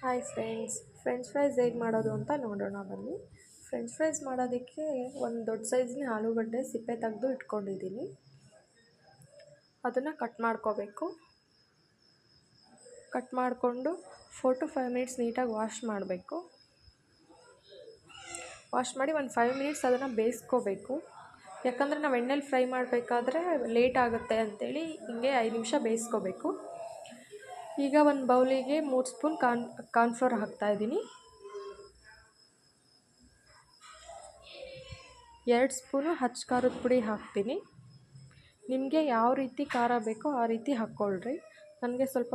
Hi friends, French fries ಹೇಗೆ ಮಾಡೋದು ಅಂತ ನೋಡೋಣ ಬನ್ನಿ. ಫ್ರೆಂಚ್ ಫ್ರೈಸ್ ಮಾಡೋದಕ್ಕೆ ಒಂದು ದೊಡ್ಡ ಸೈಜ್ನ ಆಲೂಗಡ್ಡೆ ಸಿಪ್ಪೆ ತೆಗೆದು ಇಟ್ಕೊಂಡಿದ್ದೀನಿ. ಅದನ್ನು ಕಟ್ ಮಾಡ್ಕೋಬೇಕು. ಕಟ್ ಮಾಡಿಕೊಂಡು 4 to 5 ಮಿನಿಟ್ಸ್ ನೀಟಾಗಿ ವಾಶ್ ಮಾಡಬೇಕು. ವಾಶ್ ಮಾಡಿ ಒಂದು 5 ಮಿನಿಟ್ಸ್ ಅದನ್ನು ಬೇಯಿಸ್ಕೋಬೇಕು. ಯಾಕಂದರೆ ನಾವು ಎಣ್ಣೆಲಿ ಫ್ರೈ ಮಾಡಬೇಕಾದ್ರೆ ಲೇಟ್ ಆಗುತ್ತೆ ಅಂಥೇಳಿ ಹಿಂಗೆ 5 ನಿಮಿಷ ಬೇಯಿಸ್ಕೋಬೇಕು. ಈಗ ಒಂದು ಬೌಲಿಗೆ 3 ಸ್ಪೂನ್ ಕಾರ್ನ್ಫ್ಲೋರ್ ಹಾಕ್ತಾಯಿದ್ದೀನಿ. 2 ಸ್ಪೂನು ಹಚ್ಚ ಖಾರದ ಪುಡಿ ಹಾಕ್ತೀನಿ. ನಿಮಗೆ ಯಾವ ರೀತಿ ಖಾರ ಬೇಕೋ ಆ ರೀತಿ ಹಾಕ್ಕೊಳ್ರಿ. ನನಗೆ ಸ್ವಲ್ಪ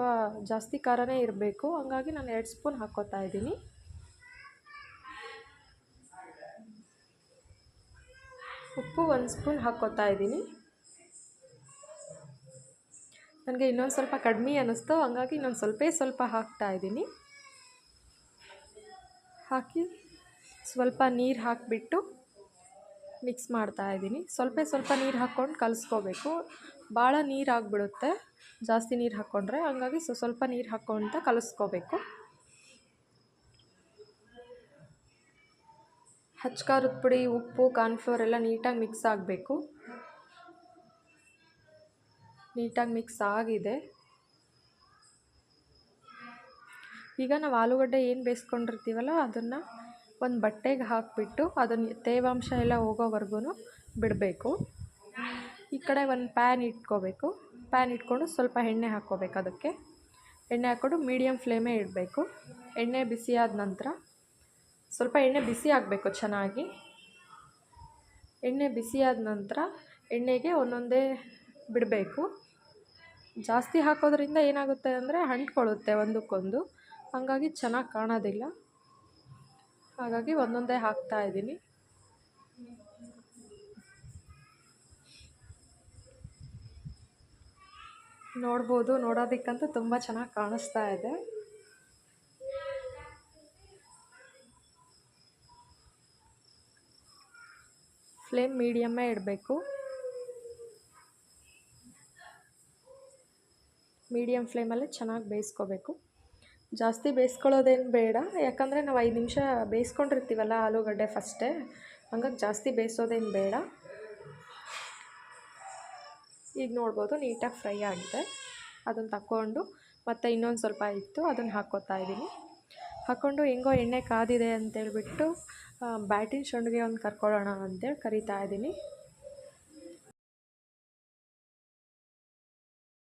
ಜಾಸ್ತಿ ಖಾರನೇ ಇರಬೇಕು, ಹಾಗಾಗಿ ನಾನು 2 ಸ್ಪೂನ್ ಹಾಕ್ಕೋತಾ ಇದ್ದೀನಿ. ಉಪ್ಪು 1 ಸ್ಪೂನ್ ಹಾಕ್ಕೋತಾ ಇದ್ದೀನಿ. ನನಗೆ ಇನ್ನೊಂದು ಸ್ವಲ್ಪ ಕಡಿಮೆ ಅನ್ನಿಸ್ತು, ಹಾಗಾಗಿ ಇನ್ನೊಂದು ಸ್ವಲ್ಪ ಹಾಕ್ತಾಯಿದ್ದೀನಿ. ಹಾಕಿ ಸ್ವಲ್ಪ ನೀರು ಹಾಕಿಬಿಟ್ಟು ಮಿಕ್ಸ್ ಮಾಡ್ತಾಯಿದ್ದೀನಿ. ಸ್ವಲ್ಪ ನೀರು ಹಾಕ್ಕೊಂಡು ಕಲಿಸ್ಕೋಬೇಕು. ಭಾಳ ನೀರು ಆಗಿಬಿಡುತ್ತೆ ಜಾಸ್ತಿ ನೀರು ಹಾಕ್ಕೊಂಡ್ರೆ, ಹಾಗಾಗಿ ಸ್ವಲ್ಪ ನೀರು ಹಾಕ್ಕೊತ ಕಲಿಸ್ಕೋಬೇಕು. ಹಚ್ಚ ಖಾರದ ಪುಡಿ, ಉಪ್ಪು, ಕಾರ್ನ್ಫ್ಲೋರ್ ಎಲ್ಲ ನೀಟಾಗಿ ಮಿಕ್ಸ್ ಆಗಬೇಕು. ನೀಟಾಗಿ ಮಿಕ್ಸ್ ಆಗಿದೆ. ಈಗ ನಾವು ಆಲೂಗಡ್ಡೆ ಏನು ಬೇಯಿಸ್ಕೊಂಡಿರ್ತೀವಲ್ಲ ಅದನ್ನು ಒಂದು ಬಟ್ಟೆಗೆ ಹಾಕಿಬಿಟ್ಟು ಅದನ್ನು ತೇವಾಂಶ ಎಲ್ಲ ಹೋಗೋವರೆಗೂ ಬಿಡಬೇಕು. ಈ ಕಡೆ ಒಂದು ಪ್ಯಾನ್ ಇಟ್ಕೋಬೇಕು. ಪ್ಯಾನ್ ಇಟ್ಕೊಂಡು ಸ್ವಲ್ಪ ಎಣ್ಣೆ ಹಾಕ್ಕೋಬೇಕು. ಅದಕ್ಕೆ ಎಣ್ಣೆ ಹಾಕ್ಕೊಂಡು ಮೀಡಿಯಮ್ ಫ್ಲೇಮೇ ಇಡಬೇಕು. ಎಣ್ಣೆ ಬಿಸಿ ಆದ ನಂತರ ಸ್ವಲ್ಪ ಎಣ್ಣೆ ಬಿಸಿ ಆಗಬೇಕು ಚೆನ್ನಾಗಿ. ಎಣ್ಣೆ ಬಿಸಿ ಆದ ನಂತರ ಎಣ್ಣೆಗೆ ಒಂದೊಂದೇ ಬಿಡಬೇಕು. ಜಾಸ್ತಿ ಹಾಕೋದ್ರಿಂದ ಏನಾಗುತ್ತೆ ಅಂದರೆ ಅಂಟ್ಕೊಳ್ಳುತ್ತೆ ಒಂದಕ್ಕೊಂದು, ಹಾಗಾಗಿ ಚೆನ್ನಾಗಿ ಕಾಣೋದಿಲ್ಲ. ಹಾಗಾಗಿ ಒಂದೊಂದೇ ಹಾಕ್ತಾಯಿದ್ದೀನಿ. ನೋಡ್ಬೋದು, ನೋಡೋದಕ್ಕಂತೂ ತುಂಬ ಚೆನ್ನಾಗಿ ಕಾಣಿಸ್ತಾ ಇದೆ. ಫ್ಲೇಮ್ ಮೀಡಿಯಮ್ಮೇ ಇಡಬೇಕು. ಮೀಡಿಯಮ್ ಫ್ಲೇಮಲ್ಲೇ ಚೆನ್ನಾಗಿ ಬೇಯಿಸ್ಕೋಬೇಕು. ಜಾಸ್ತಿ ಬೇಯಿಸ್ಕೊಳ್ಳೋದೇನು ಬೇಡ, ಯಾಕಂದರೆ ನಾವು 5 ನಿಮಿಷ ಬೇಯಿಸ್ಕೊಂಡಿರ್ತೀವಲ್ಲ ಆಲೂಗಡ್ಡೆ ಫಸ್ಟೇ, ಹಂಗಾಗಿ ಜಾಸ್ತಿ ಬೇಯಿಸೋದೇನು ಬೇಡ. ಈಗ ನೋಡ್ಬೋದು ನೀಟಾಗಿ ಫ್ರೈ ಆಗಿದೆ. ಅದನ್ನು ತಗೊಂಡು ಮತ್ತು ಇನ್ನೊಂದು ಸ್ವಲ್ಪ ಇತ್ತು, ಅದನ್ನು ಹಾಕ್ಕೋತಾ ಇದ್ದೀನಿ. ಹಾಕ್ಕೊಂಡು ಹೆಂಗೋ ಎಣ್ಣೆ ಕಾದಿದೆ ಅಂತೇಳ್ಬಿಟ್ಟು ಬ್ಯಾಟಿನ ಸಂಡಿಗೆ ಒಂದು ಕರ್ಕೊಳ್ಳೋಣ ಅಂತೇಳಿ ಕರಿತಾ ಇದ್ದೀನಿ.